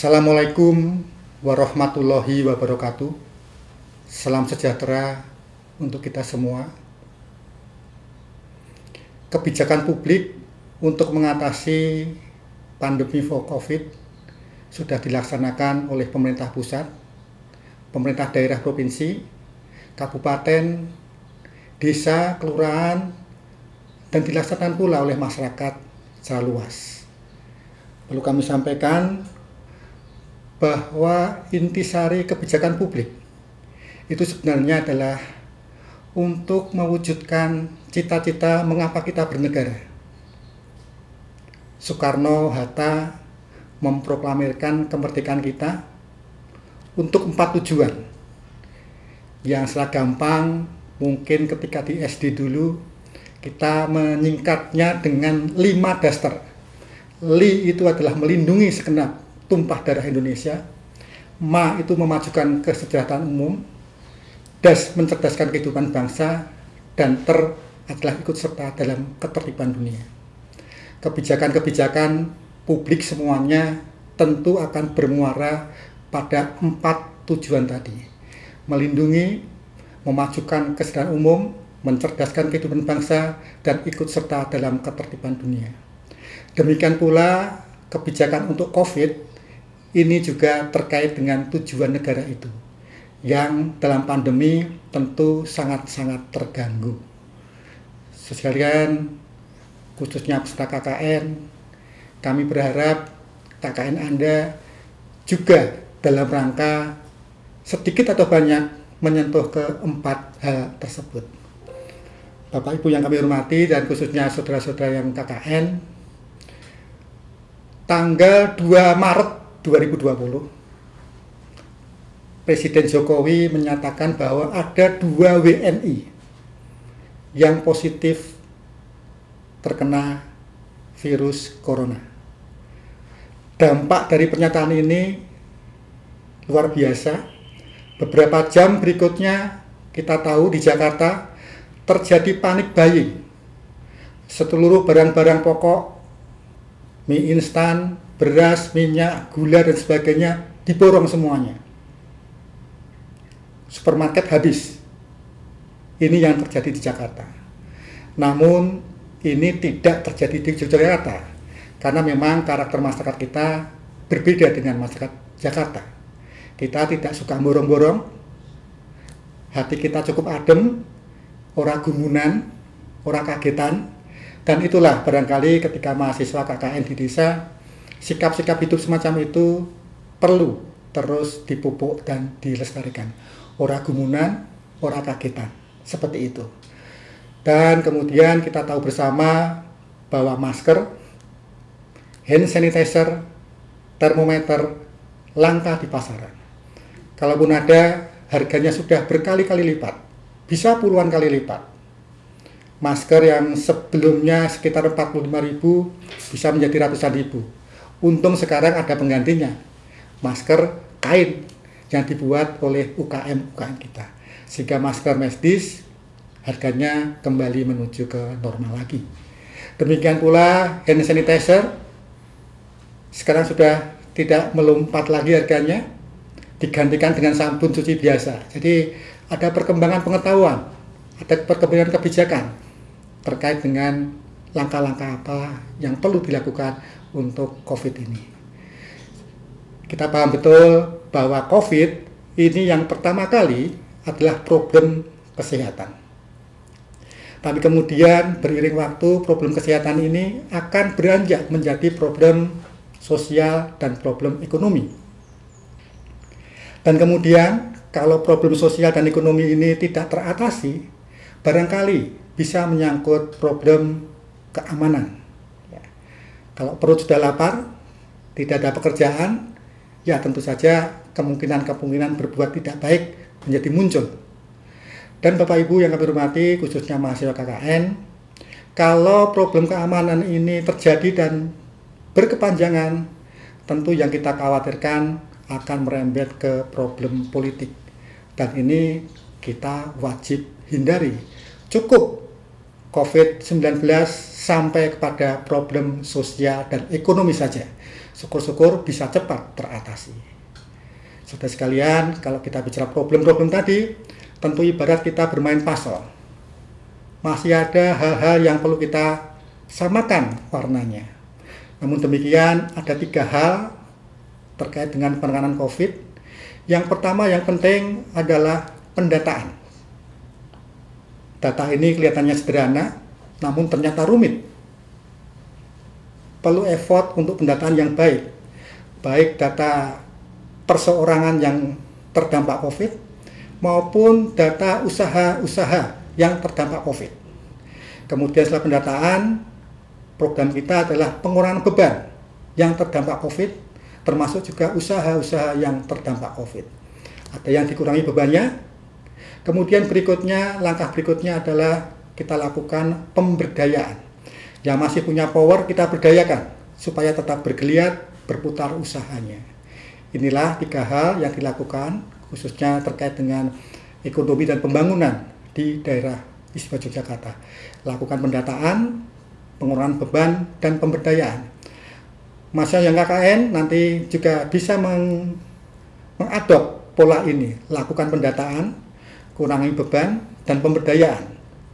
Assalamualaikum warahmatullahi wabarakatuh. Salam sejahtera untuk kita semua. Kebijakan publik untuk mengatasi pandemi COVID sudah dilaksanakan oleh pemerintah pusat, pemerintah daerah provinsi, kabupaten, desa, kelurahan, dan dilaksanakan pula oleh masyarakat secara luas. Perlu kami sampaikan bahwa intisari kebijakan publik itu sebenarnya adalah untuk mewujudkan cita-cita mengapa kita bernegara. Soekarno-Hatta memproklamirkan kemerdekaan kita untuk 4 tujuan. Yang secara gampang mungkin ketika di SD dulu kita menyingkatnya dengan 5 daster. Li itu adalah melindungi segenap tumpah darah Indonesia. Ma itu memajukan kesejahteraan umum. Das mencerdaskan kehidupan bangsa. Dan ter adalah ikut serta dalam ketertiban dunia. Kebijakan-kebijakan publik semuanya tentu akan bermuara pada 4 tujuan tadi. Melindungi, memajukan kesejahteraan umum, mencerdaskan kehidupan bangsa, dan ikut serta dalam ketertiban dunia. Demikian pula kebijakan untuk COVID ini juga terkait dengan tujuan negara itu, yang dalam pandemi tentu sangat-sangat terganggu. Sekalian, khususnya peserta KKN, kami berharap KKN Anda juga dalam rangka sedikit atau banyak menyentuh ke 4 hal tersebut. Bapak Ibu yang kami hormati dan khususnya saudara-saudara yang KKN, tanggal 2 Maret 2020, Presiden Jokowi menyatakan bahwa ada 2 WNI yang positif terkena virus corona. Dampak dari pernyataan ini luar biasa. Beberapa jam berikutnya kita tahu di Jakarta terjadi panik buying. Seluruh barang-barang pokok, mie instan, beras, minyak, gula, dan sebagainya diborong semuanya. Supermarket habis. Ini yang terjadi di Jakarta. Namun ini tidak terjadi di Yogyakarta, karena memang karakter masyarakat kita berbeda dengan masyarakat Jakarta. Kita tidak suka borong-borong, hati kita cukup adem, ora gumunan, ora kagetan, dan itulah barangkali ketika mahasiswa KKN di desa, sikap-sikap hidup semacam itu perlu terus dipupuk dan dilestarikan. Ora gumunan, ora kagetan, seperti itu. Dan kemudian kita tahu bersama bahwa masker, hand sanitizer, termometer langka di pasaran. Kalaupun ada, harganya sudah berkali-kali lipat, bisa puluhan kali lipat. Masker yang sebelumnya sekitar 45.000 bisa menjadi ratusan ribu. Untung sekarang ada penggantinya, masker kain yang dibuat oleh UKM kita. Sehingga masker medis harganya kembali menuju ke normal lagi. Demikian pula hand sanitizer, sekarang sudah tidak melompat lagi harganya, digantikan dengan sabun cuci biasa. Jadi ada perkembangan pengetahuan, ada perkembangan kebijakan terkait dengan langkah-langkah apa yang perlu dilakukan untuk COVID ini. Kita paham betul bahwa COVID ini yang pertama kali adalah problem kesehatan. Tapi kemudian beriring waktu problem kesehatan ini akan beranjak menjadi problem sosial dan problem ekonomi. Dan kemudian kalau problem sosial dan ekonomi ini tidak teratasi, barangkali bisa menyangkut problem keamanan. Kalau perut sudah lapar, tidak ada pekerjaan, ya tentu saja kemungkinan-kemungkinan berbuat tidak baik menjadi muncul. Dan Bapak Ibu yang kami hormati, khususnya mahasiswa KKN, kalau problem keamanan ini terjadi dan berkepanjangan, tentu yang kita khawatirkan akan merembet ke problem politik. Dan ini kita wajib hindari. Cukup COVID-19 sampai kepada problem sosial dan ekonomi saja. Syukur-syukur bisa cepat teratasi. Saudara sekalian, kalau kita bicara problem-problem tadi, tentu ibarat kita bermain puzzle. Masih ada hal-hal yang perlu kita samakan warnanya. Namun demikian, ada 3 hal terkait dengan penanganan COVID. Yang pertama yang penting adalah pendataan. Data ini kelihatannya sederhana, namun ternyata rumit. Perlu effort untuk pendataan yang baik. Baik data perseorangan yang terdampak COVID, maupun data usaha-usaha yang terdampak COVID. Kemudian setelah pendataan, program kita adalah pengurangan beban yang terdampak COVID, termasuk juga usaha-usaha yang terdampak COVID. Ada yang dikurangi bebannya. Kemudian berikutnya, langkah berikutnya adalah kita lakukan pemberdayaan. Yang masih punya power kita berdayakan supaya tetap bergeliat, berputar usahanya. Inilah 3 hal yang dilakukan khususnya terkait dengan ekonomi dan pembangunan di daerah Istimewa Yogyakarta. Lakukan pendataan, pengurangan beban, dan pemberdayaan. Masa yang KKN nanti juga bisa mengadop pola ini. Lakukan pendataan, kurangi beban, dan pemberdayaan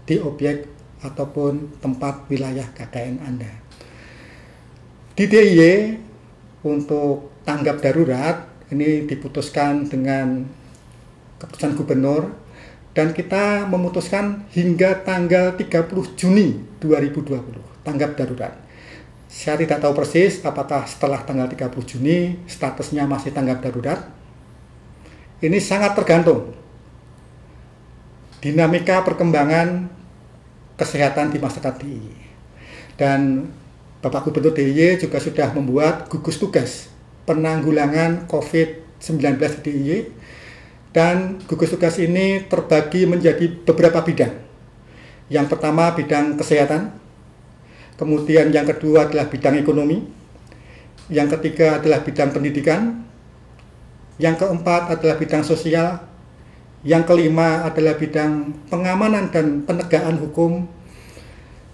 di objek ataupun tempat wilayah KKN Anda. Di DIY untuk tanggap darurat ini diputuskan dengan keputusan gubernur dan kita memutuskan hingga tanggal 30 Juni 2020 tanggap darurat. Saya tidak tahu persis apakah setelah tanggal 30 Juni statusnya masih tanggap darurat. Ini sangat tergantung dinamika perkembangan kesehatan di masyarakat DIY. Dan Bapak Gubernur DIY juga sudah membuat gugus tugas penanggulangan COVID-19 di DIY. Dan gugus tugas ini terbagi menjadi beberapa bidang. Yang pertama bidang kesehatan, kemudian yang kedua adalah bidang ekonomi, yang ketiga adalah bidang pendidikan, yang keempat adalah bidang sosial, yang kelima adalah bidang pengamanan dan penegakan hukum,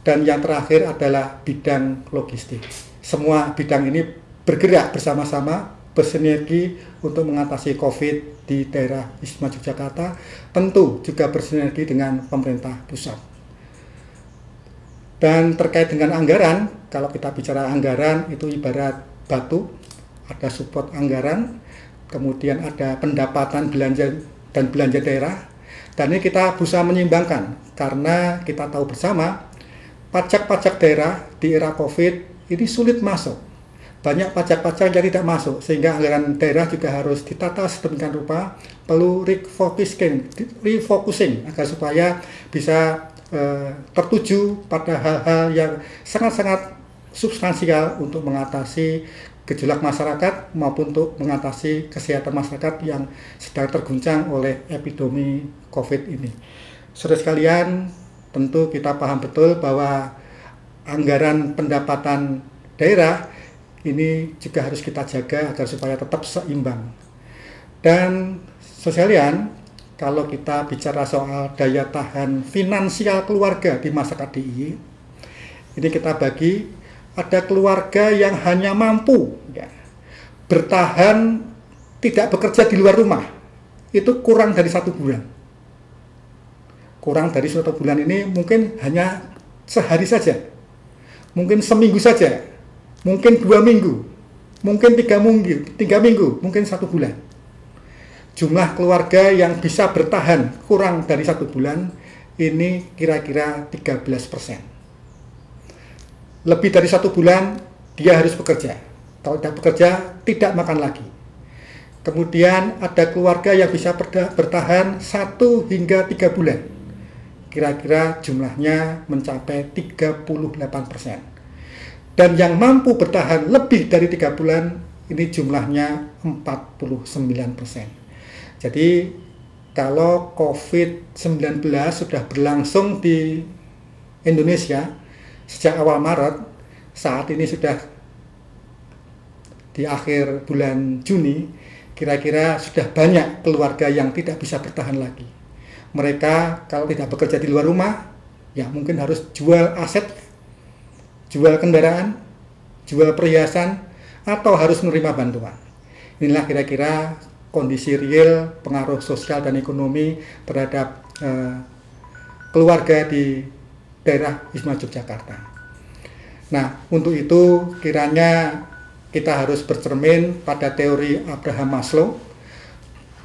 dan yang terakhir adalah bidang logistik. Semua bidang ini bergerak bersama-sama, bersinergi untuk mengatasi COVID di daerah Istimewa Yogyakarta, tentu juga bersinergi dengan pemerintah pusat. Dan terkait dengan anggaran, kalau kita bicara anggaran itu ibarat batu, ada support anggaran, kemudian ada pendapatan belanja dan belanja daerah, dan ini kita berusaha menyimbangkan karena kita tahu bersama pajak-pajak daerah di era COVID ini sulit masuk. Banyak pajak-pajak yang tidak masuk, sehingga anggaran daerah juga harus ditata sedemikian rupa, perlu refocusing agar supaya bisa tertuju pada hal-hal yang sangat-sangat substansial untuk mengatasi gejolak masyarakat maupun untuk mengatasi kesehatan masyarakat yang sedang terguncang oleh epidemi COVID ini. Saudara sekalian, tentu kita paham betul bahwa anggaran pendapatan daerah ini juga harus kita jaga agar supaya tetap seimbang. Dan sekalian, kalau kita bicara soal daya tahan finansial keluarga di masyarakat DIY, ini kita bagi, ada keluarga yang hanya mampu bertahan tidak bekerja di luar rumah, itu kurang dari 1 bulan. Kurang dari 1 bulan ini mungkin hanya sehari saja, mungkin seminggu saja, mungkin 2 minggu, mungkin 3 minggu, mungkin 1 bulan. Jumlah keluarga yang bisa bertahan kurang dari 1 bulan ini kira-kira 13%. Lebih dari 1 bulan dia harus bekerja. Kalau tidak bekerja, tidak makan lagi. Kemudian ada keluarga yang bisa bertahan 1 hingga 3 bulan. Kira-kira jumlahnya mencapai 38%. Dan yang mampu bertahan lebih dari 3 bulan, ini jumlahnya 49%. Jadi kalau COVID-19 sudah berlangsung di Indonesia sejak awal Maret, saat ini sudah di akhir bulan Juni, kira-kira sudah banyak keluarga yang tidak bisa bertahan lagi. Mereka kalau tidak bekerja di luar rumah, ya mungkin harus jual aset, jual kendaraan, jual perhiasan, atau harus menerima bantuan. Inilah kira-kira kondisi real pengaruh sosial dan ekonomi terhadap keluarga di daerah Wisma Yogyakarta. Nah, untuk itu kiranya kita harus bercermin pada teori Abraham Maslow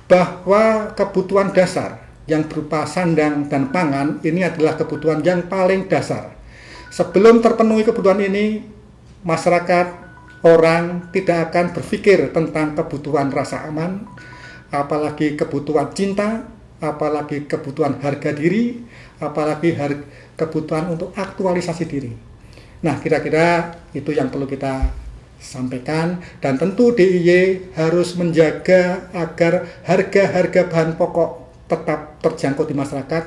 bahwa kebutuhan dasar yang berupa sandang dan pangan ini adalah kebutuhan yang paling dasar. Sebelum terpenuhi kebutuhan ini, masyarakat, orang tidak akan berpikir tentang kebutuhan rasa aman, apalagi kebutuhan cinta, apalagi kebutuhan harga diri, apalagi kebutuhan untuk aktualisasi diri. Nah, kira-kira itu yang perlu kita sampaikan, dan tentu DIY harus menjaga agar harga-harga bahan pokok tetap terjangkau di masyarakat,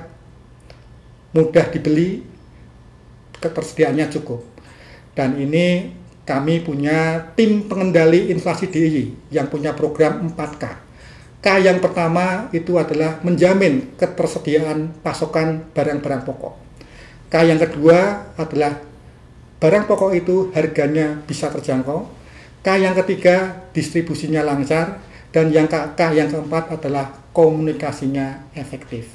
mudah dibeli, ketersediaannya cukup. Dan ini kami punya tim pengendali inflasi DIY yang punya program 4K. K yang pertama itu adalah menjamin ketersediaan pasokan barang-barang pokok. K yang kedua adalah barang pokok itu harganya bisa terjangkau. K yang ketiga, distribusinya lancar. Dan yang K yang keempat adalah komunikasinya efektif.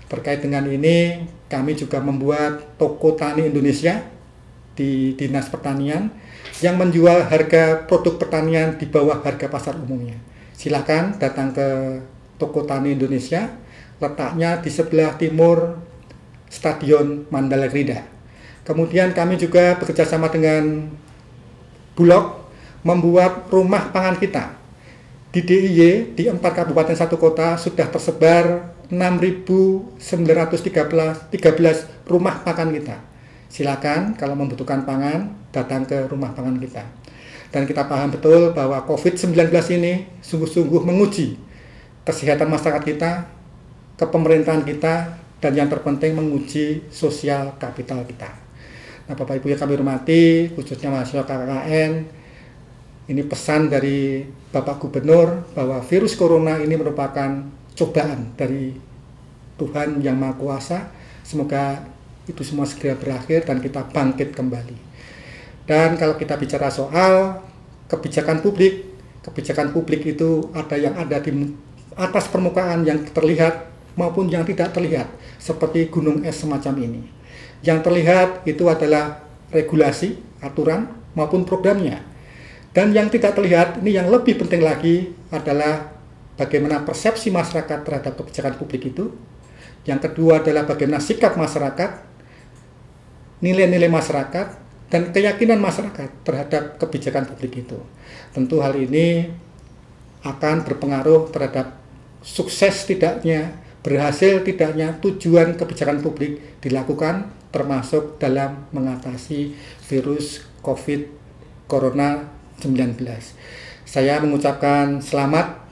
Terkait dengan ini, kami juga membuat toko tani Indonesia di Dinas Pertanian yang menjual harga produk pertanian di bawah harga pasar umumnya. Silakan datang ke toko tani Indonesia, letaknya di sebelah timur Stadion Mandala Krida. Kemudian kami juga bekerjasama dengan Bulog membuat rumah pangan kita. Di DIY, di 4 kabupaten 1 kota sudah tersebar 6.913 rumah pangan kita. Silakan kalau membutuhkan pangan, datang ke rumah pangan kita. Dan kita paham betul bahwa COVID-19 ini sungguh-sungguh menguji kesehatan masyarakat kita, kepemerintahan kita, dan yang terpenting menguji sosial kapital kita. Nah, Bapak Ibu yang kami hormati, khususnya mahasiswa KKN, ini pesan dari Bapak Gubernur bahwa virus corona ini merupakan cobaan dari Tuhan Yang Maha Kuasa. Semoga itu semua segera berakhir dan kita bangkit kembali. Dan kalau kita bicara soal kebijakan publik itu ada yang ada di atas permukaan yang terlihat maupun yang tidak terlihat, seperti gunung es semacam ini. Yang terlihat itu adalah regulasi, aturan, maupun programnya. Dan yang tidak terlihat, ini yang lebih penting lagi adalah bagaimana persepsi masyarakat terhadap kebijakan publik itu. Yang kedua adalah bagaimana sikap masyarakat, nilai-nilai masyarakat, dan keyakinan masyarakat terhadap kebijakan publik itu. Tentu hal ini akan berpengaruh terhadap sukses tidaknya, berhasil tidaknya tujuan kebijakan publik dilakukan, termasuk dalam mengatasi virus COVID Corona-19. Saya mengucapkan selamat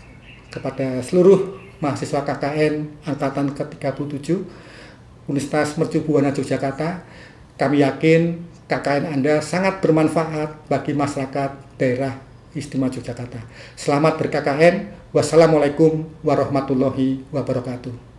kepada seluruh mahasiswa KKN Angkatan ke-37 Universitas Mercu Buana Yogyakarta. Kami yakin KKN Anda sangat bermanfaat bagi masyarakat daerah Istimewa Yogyakarta. Selamat ber-KKN. Wassalamualaikum warahmatullahi wabarakatuh.